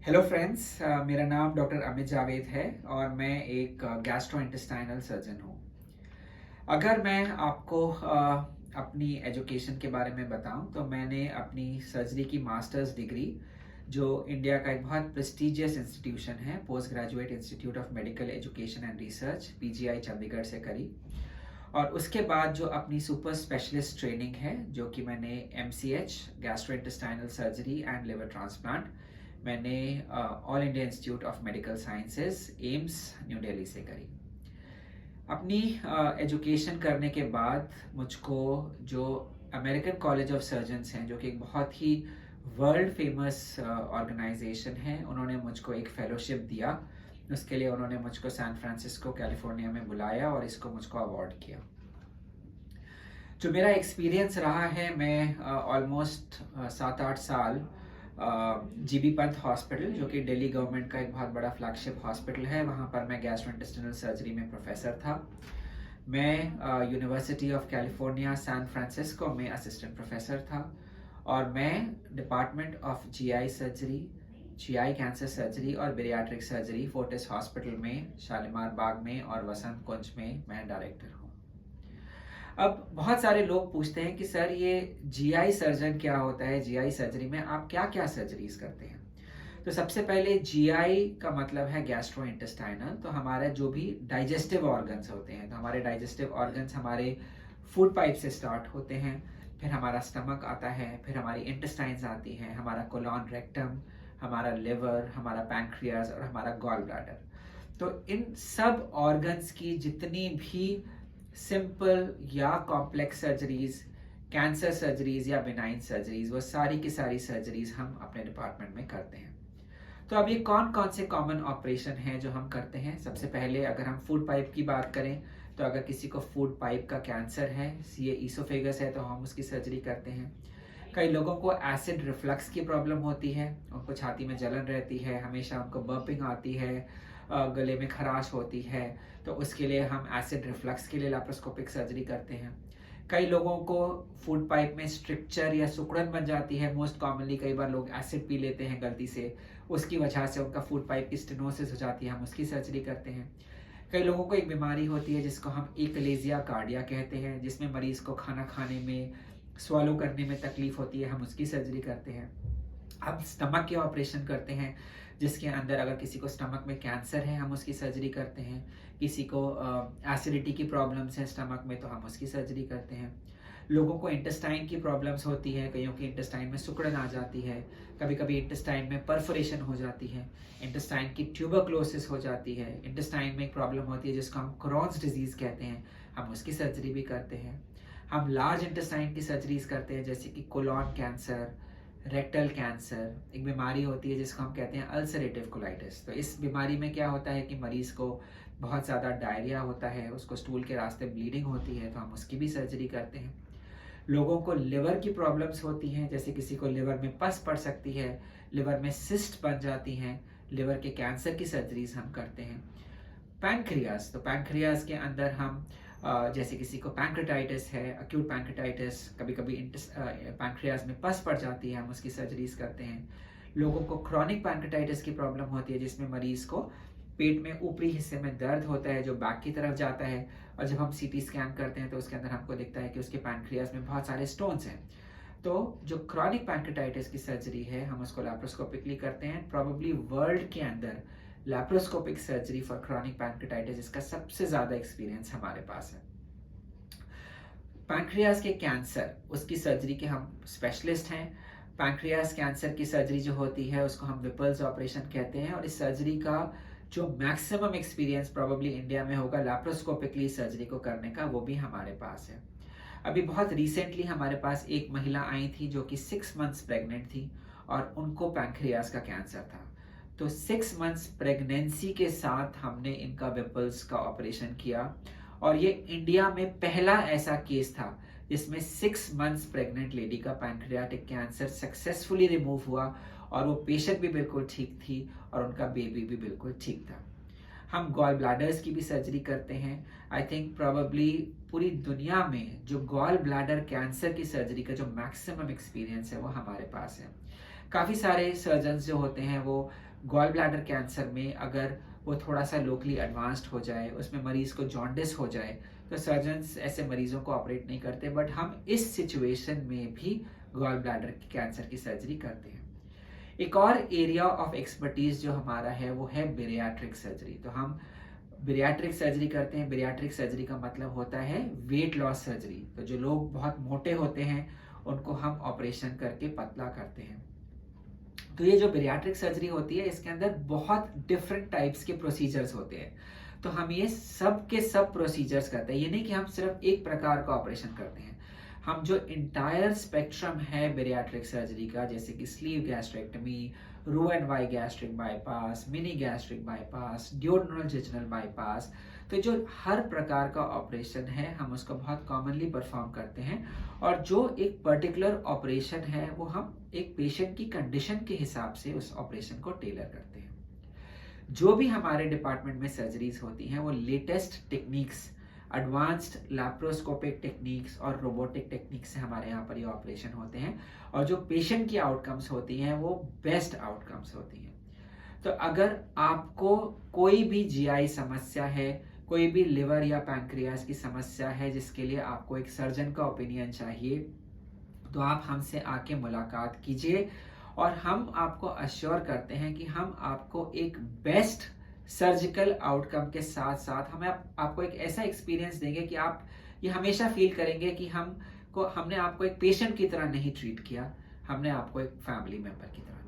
Hello friends, मेरा नाम doctor Amit Javed है और मैं एक गैस्ट्रोइंटेस्टाइनल सर्जन हूँ। अगर मैं आपको अपनी एजुकेशन के बारे में बताऊं तो मैंने अपनी सर्जरी की मास्टर्स डिग्री, जो इंडिया का एक बहुत प्रेस्टिजियस इंस्टीट्यूशन है, post graduate institute of medical education and research PGI Chandigarh से करी। और उसके बाद जो अपनी सुपर स्पेशलिस्ट ट्रेनिंग है, जो कि मैंने MCh gastrointestinal surgery and liver transplant मैंने All India Institute of Medical Sciences AIIMS New Delhi से करी। अपनी एजुकेशन करने के बाद मुझको जो अमेरिकन कॉलेज ऑफ सर्जन्स हैं, जो कि एक बहुत ही वर्ल्ड फेमस ऑर्गेनाइजेशन है, उन्होंने मुझको एक फेलोशिप दिया। उसके लिए उन्होंने मुझको सैन फ्रांसिस्को कैलिफोर्निया में बुलाया और इसको मुझको अवार्ड किया। जो मेरा एक्सपीरियंस रहा है, मैं ऑलमोस्ट 7-8 साल जीबी पंत हॉस्पिटल, जो कि दिल्ली गवर्नमेंट का एक बहुत बड़ा फ्लैगशिप हॉस्पिटल है, वहाँ पर मैं गैस्ट्रोइंटेस्टिनल सर्जरी में प्रोफेसर था। मैं university of California San Francisco में असिस्टेंट प्रोफेसर था। और मैं department of GI surgery, GI cancer surgery और बेरियाट्रिक सर्जरी फोर्टिस हॉस्पिटल में, शालीमार बाग में और वसंत कुंज में मैं डायरेक्टर हूँ। अब बहुत सारे लोग पूछते हैं कि सर, ये जीआई सर्जन क्या होता है, जीआई सर्जरी में आप क्या क्या सर्जरीज करते हैं। तो सबसे पहले जीआई का मतलब है गैस्ट्रो इंटेस्टाइनल। तो हमारा जो भी डाइजेस्टिव ऑर्गन्स होते हैं, तो हमारे डाइजेस्टिव ऑर्गन्स हमारे फूड पाइप से स्टार्ट होते हैं, फिर हमारा स्टमक आता है, फिर हमारी इंटेस्टाइन्स आती हैं, हमारा कोलॉन रेक्टम, हमारा लिवर, हमारा पैंक्रियाज और हमारा गॉल ब्लैडर। तो इन सब ऑर्गन्स की जितनी भी सिंपल या कॉम्प्लेक्स सर्जरीज, कैंसर सर्जरीज या बिनाइन सर्जरीज, वो सारी की सारी सर्जरीज हम अपने डिपार्टमेंट में करते हैं। तो अब ये कौन कौन से कॉमन ऑपरेशन हैं जो हम करते हैं। सबसे पहले अगर हम फूड पाइप की बात करें, तो अगर किसी को फूड पाइप का कैंसर है, ये ईसोफेगस है, तो हम उसकी सर्जरी करते हैं। कई लोगों को एसिड रिफ्लक्स की प्रॉब्लम होती है, उनको छाती में जलन रहती है, हमेशा उनको बर्पिंग आती है, गले में खराश होती है, तो उसके लिए हम एसिड रिफ्लक्स के लिए लैप्रोस्कोपिक सर्जरी करते हैं। कई लोगों को फूड पाइप में स्ट्रिक्चर या सिकुड़न बन जाती है, मोस्ट कॉमनली कई बार लोग एसिड पी लेते हैं गलती से, उसकी वजह से उनका फूड पाइप की स्टेनोसिस हो जाती है, हम उसकी सर्जरी करते हैं। कई लोगों को एक बीमारी होती है जिसको हम एकलेजिया कार्डिया कहते हैं, जिसमें मरीज को खाना खाने में, स्वालो करने में तकलीफ होती है, हम उसकी सर्जरी करते हैं। हम स्टमक के ऑपरेशन करते हैं, जिसके अंदर अगर किसी को स्टमक में कैंसर है, हम उसकी सर्जरी करते हैं। किसी को एसिडिटी की प्रॉब्लम्स है स्टमक में, तो हम उसकी सर्जरी करते हैं। लोगों को इंटेस्टाइन की प्रॉब्लम्स होती है, कईयों की इंटेस्टाइन में सिकुड़न आ जाती है, कभी कभी इंटेस्टाइन में परफोरेशन हो जाती है, इंटेस्टाइन की ट्यूबरक्लोसिस हो जाती है, इंटेस्टाइन में एक प्रॉब्लम होती है जिसको हम क्रॉन्स डिजीज कहते हैं, हम उसकी सर्जरी भी करते हैं। हम लार्ज इंटेस्टाइन की सर्जरीज करते हैं, जैसे कि कोलॉन कैंसर, रेक्टल कैंसर, एक बीमारी होती है जिसको हम कहते हैं अल्सरेटिव कोलाइटिस। तो इस बीमारी में क्या होता है कि मरीज को बहुत ज़्यादा डायरिया होता है, उसको स्टूल के रास्ते ब्लीडिंग होती है, तो हम उसकी भी सर्जरी करते हैं। लोगों को लिवर की प्रॉब्लम्स होती हैं, जैसे किसी को लिवर में पस पड़ सकती है, लिवर में सिस्ट बन जाती हैं, लिवर के कैंसर की सर्जरीज हम करते हैं। पैंक्रियाज, तो पैंक्रियाज के अंदर हम जैसे किसी को पैंक्रेटाइटिस है, अक्यूट पैंक्रेटाइटिस, कभी कभी पैंक्रियाज में पस पड़ जाती है, हम उसकी सर्जरीज करते हैं। लोगों को क्रॉनिक पैंक्रेटाइटिस की प्रॉब्लम होती है, जिसमें मरीज को पेट में ऊपरी हिस्से में दर्द होता है जो बैक की तरफ जाता है, और जब हम सीटी स्कैन करते हैं तो उसके अंदर हमको दिखता है कि उसके पैंक्रियाज में बहुत सारे स्टोन्स हैं। तो जो क्रॉनिक पैंक्रेटाइटिस की सर्जरी है, हम उसको लैप्रोस्कोपिकली करते हैं। प्रॉबेबली वर्ल्ड के अंदर laparoscopic surgery for chronic pancreatitis, इसका सबसे ज़्यादा एक्सपीरियंस हमारे पास है। पैंक्रियाज के कैंसर, उसकी सर्जरी के हम स्पेशलिस्ट हैं। पैंक्रियाज कैंसर की सर्जरी जो होती है उसको हम विपल्स ऑपरेशन कहते हैं, और इस सर्जरी का जो मैक्सिमम एक्सपीरियंस प्रॉबेबली इंडिया में होगा लैप्रोस्कोपिकली सर्जरी को करने का, वो भी हमारे पास है। अभी बहुत रिसेंटली हमारे पास एक महिला आई थी जो कि 6 मंथ्स प्रेग्नेंट थी और उनको पैंक्रियाज का कैंसर था। तो 6 मंथ्स प्रेगनेंसी के साथ हमने इनका विपल्स का ऑपरेशन किया, और ये इंडिया में पहला ऐसा केस था जिसमें 6 मंथ्स प्रेग्नेंट लेडी का पैंक्रियाटिक कैंसर सक्सेसफुली रिमूव हुआ, और वो पेशेंट भी बिल्कुल ठीक थी और उनका बेबी भी बिल्कुल ठीक था। हम गॉल ब्लैडर्स की भी सर्जरी करते हैं। आई थिंक प्रोबेबली पूरी दुनिया में जो गॉल ब्लैडर कैंसर की सर्जरी का जो मैक्सिमम एक्सपीरियंस है वो हमारे पास है। काफ़ी सारे सर्जन्स जो होते हैं वो गॉल ब्लैडर कैंसर में अगर वो थोड़ा सा लोकली एडवांस्ड हो जाए, उसमें मरीज को जॉन्डिस हो जाए, तो सर्जन्स ऐसे मरीजों को ऑपरेट नहीं करते, बट हम इस सिचुएशन में भी गॉल ब्लैडर कैंसर की सर्जरी करते हैं। एक और एरिया ऑफ एक्सपर्टीज जो हमारा है वो है बेरियाट्रिक सर्जरी। तो हम बेरियाट्रिक सर्जरी करते हैं। बेरियाट्रिक सर्जरी का मतलब होता है वेट लॉस सर्जरी। तो जो लोग बहुत मोटे होते हैं उनको हम ऑपरेशन करके पतला करते हैं। तो ये जो बेरियाट्रिक सर्जरी होती है इसके अंदर बहुत डिफरेंट टाइप्स के प्रोसीजर्स होते हैं। तो हम ये सब के सब प्रोसीजर्स करते हैं। ये नहीं कि हम सिर्फ एक प्रकार का ऑपरेशन करते हैं। हम जो इंटायर स्पेक्ट्रम है बेरियाट्रिक सर्जरी का, जैसे कि स्लीव गैस्ट्रेक्टमी, रो and Y gastric bypass, mini gastric bypass, duodenal jejunal bypass, तो जो हर प्रकार का ऑपरेशन है हम उसको बहुत कॉमनली परफॉर्म करते हैं। और जो एक पर्टिकुलर ऑपरेशन है वो हम एक पेशेंट की कंडीशन के हिसाब से उस ऑपरेशन को टेलर करते हैं। जो भी हमारे डिपार्टमेंट में सर्जरीज होती हैं वो latest techniques, advanced laparoscopic techniques और रोबोटिक टेक्निक्स से हमारे यहाँ पर ये ऑपरेशन होते हैं। और जो पेशेंट की आउटकम्स होती हैं वो बेस्ट आउटकम्स होती हैं। तो अगर आपको कोई भी जीआई समस्या है, कोई भी लिवर या पैंक्रियास की समस्या है जिसके लिए आपको एक सर्जन का ओपिनियन चाहिए, तो आप हमसे आके मुलाकात कीजिए और हम आपको अश्योर करते हैं कि हम आपको एक बेस्ट सर्जिकल आउटकम के साथ साथ हमें आपको एक ऐसा एक्सपीरियंस देंगे कि आप ये हमेशा फील करेंगे कि हमने आपको एक पेशेंट की तरह नहीं ट्रीट किया, हमने आपको एक फैमिली मेंबर की तरह